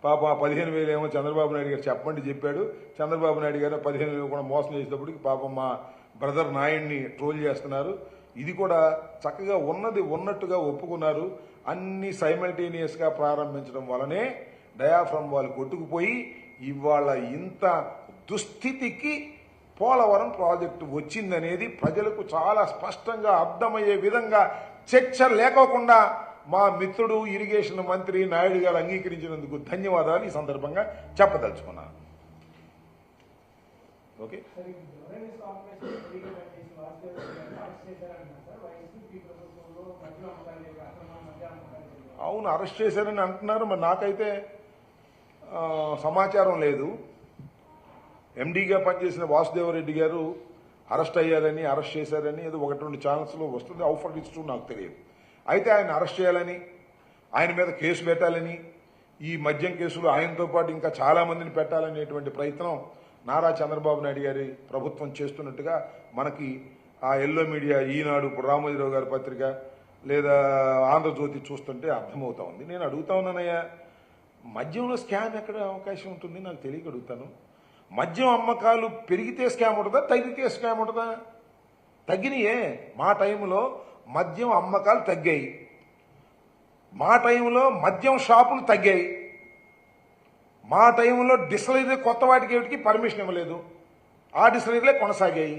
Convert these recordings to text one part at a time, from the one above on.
పాప 15,000 ఏమో చంద్రబాబు నాయుడు గారు చెప్పండి చెప్పాడు. చంద్రబాబు నాయుడు గారు 15,000 కూడా మోసం చేసేటప్పటికి పాపం మా బ్రదర్ నాయుడిని ట్రోల్ చేస్తున్నారు. ఇది కూడా చక్కగా ఉన్నది ఉన్నట్టుగా ఒప్పుకున్నారు. అన్ని సైమల్టేనియస్గా ప్రారంభించడం వలనే డయాఫ్రమ్ వాళ్ళు కొట్టుకుపోయి ఇవాళ ఇంత దుస్థితికి పోలవరం ప్రాజెక్టు వచ్చిందనేది ప్రజలకు చాలా స్పష్టంగా అర్థమయ్యే విధంగా చర్చ లేకోకుండా మా మిత్రుడు ఇరిగేషన్ మంత్రి నాయుడు గారు అంగీకరించినందుకు ధన్యవాదాలు ఈ సందర్భంగా చెప్పదలుచుకున్నాను. ఓకే, అవును అరెస్ట్ చేశారని అంటున్నారు. మరి నాకైతే సమాచారం లేదు. ఎండీగా పనిచేసిన వాసుదేవరెడ్డి గారు అరెస్ట్ అయ్యారని అరెస్ట్ చేశారని ఏదో 1-2 ఛానల్స్లో వస్తుంది. అవుట్ ఇట్స్ ట్రూ నాకు తెలియదు. అయితే ఆయన అరెస్ట్ చేయాలని, ఆయన మీద కేసు పెట్టాలని, ఈ మద్యం కేసులు ఆయనతో పాటు ఇంకా చాలా మందిని పెట్టాలనేటువంటి ప్రయత్నం నారా చంద్రబాబు నాయుడు గారి ప్రభుత్వం చేస్తున్నట్టుగా మనకి ఆ ఎల్లో మీడియా, ఈనాడు, ఇప్పుడు రామోజీరావు గారి పత్రిక లేదా ఆంధ్రజ్యోతి చూస్తుంటే అర్థమవుతా ఉంది. నేను అడుగుతా ఉన్నానయ్యా, మద్యంలో స్కామ్ ఎక్కడ అవకాశం ఉంటుంది నాకు తెలియక అడుగుతాను. మద్యం అమ్మకాలు పెరిగితే స్కామ్ ఉంటుందా, తగ్గితే స్కామ్ ఉంటుందా? తగ్గినాయే. మా టైంలో మద్యం అమ్మకాలు తగ్గాయి. మా టైంలో మద్యం షాపులు తగ్గాయి. మా టైంలో డిస్టిలరీ కొత్త వాటికి ఏమిటికి పర్మిషన్ ఇవ్వలేదు. ఆ డిస్టిలరీలే కొనసాగాయి.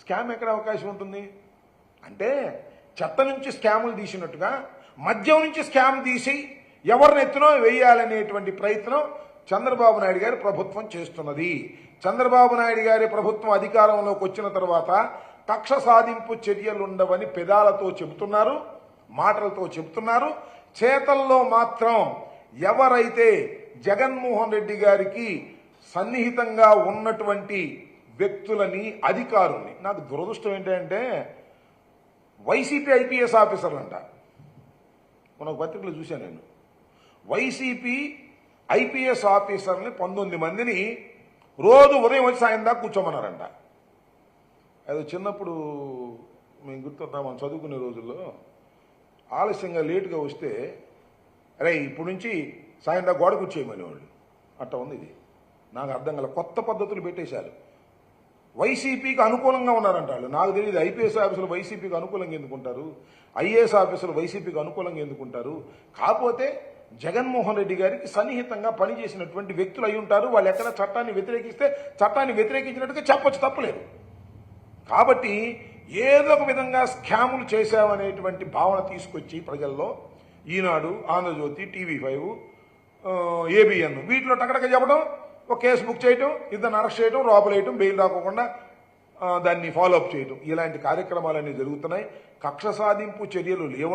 స్కామ్ ఎక్కడ అవకాశం ఉంటుంది? అంటే చెత్త నుంచి స్కాములు తీసినట్టుగా మద్యం నుంచి స్కామ్ తీసి ఎవరిని ఎత్తునో వేయాలనేటువంటి ప్రయత్నం చంద్రబాబు నాయుడు గారి ప్రభుత్వం చేస్తున్నది. చంద్రబాబు నాయుడు గారి ప్రభుత్వం అధికారంలోకి వచ్చిన తర్వాత కక్ష సాధింపు చర్యలుండవని పెదాలతో చెబుతున్నారు, మాటలతో చెబుతున్నారు. చేతల్లో మాత్రం ఎవరైతే జగన్మోహన్ రెడ్డి గారికి సన్నిహితంగా ఉన్నటువంటి వ్యక్తులని, అధికారుల్ని, నాకు దురదృష్టం ఏంటంటే వైసీపీ ఐపీఎస్ ఆఫీసర్లు అంట. మన పత్రికలు చూశాను నేను. వైసీపీ ఐపీఎస్ ఆఫీసర్ని 19 మందిని రోజు ఉదయం వచ్చి సాయం దాకా కూర్చోమన్నారంట. అది చిన్నప్పుడు మేము గుర్తుంటాం, మనం చదువుకునే రోజుల్లో ఆలస్యంగా లేటుగా వస్తే అరే ఇప్పుడు నుంచి సాయం దాకా గోడ కూర్చోమని వాళ్ళు. అట్ట ఉంది ఇది. నాకు అర్థం కల కొత్త పద్ధతులు పెట్టేశారు. వైసీపీకి అనుకూలంగా ఉన్నారంట వాళ్ళు. నాకు తెలియదు ఐపీఎస్ ఆఫీసులు వైసీపీకి అనుకూలంగా ఎందుకుంటారు, ఐఏఎస్ ఆఫీసులు వైసీపీకి అనుకూలంగా ఎందుకుంటారు. కాకపోతే జగన్మోహన్ రెడ్డి గారికి సన్నిహితంగా పనిచేసినటువంటి వ్యక్తులు అయి ఉంటారు. వాళ్ళు ఎక్కడ చట్టాన్ని వ్యతిరేకిస్తే చట్టాన్ని వ్యతిరేకించినట్టుగా చెప్పొచ్చు, తప్పలేదు. కాబట్టి ఏదో ఒక విధంగా స్కాములు చేశామనేటువంటి భావన తీసుకొచ్చి ప్రజల్లో ఈనాడు, ఆంధ్రజ్యోతి, TV5, ABN వీటిలో టకటక చెప్పడం, ఒక కేసు బుక్ చేయటం, ఇద్దరిని అరెస్ట్ చేయడం, రోబలేయటం, బెయిల్ రాకోకుండా దాన్ని ఫాలోఅప్ చేయటం, ఇలాంటి కార్యక్రమాలన్నీ జరుగుతున్నాయి. కక్ష సాధింపు చర్యలు లేవు.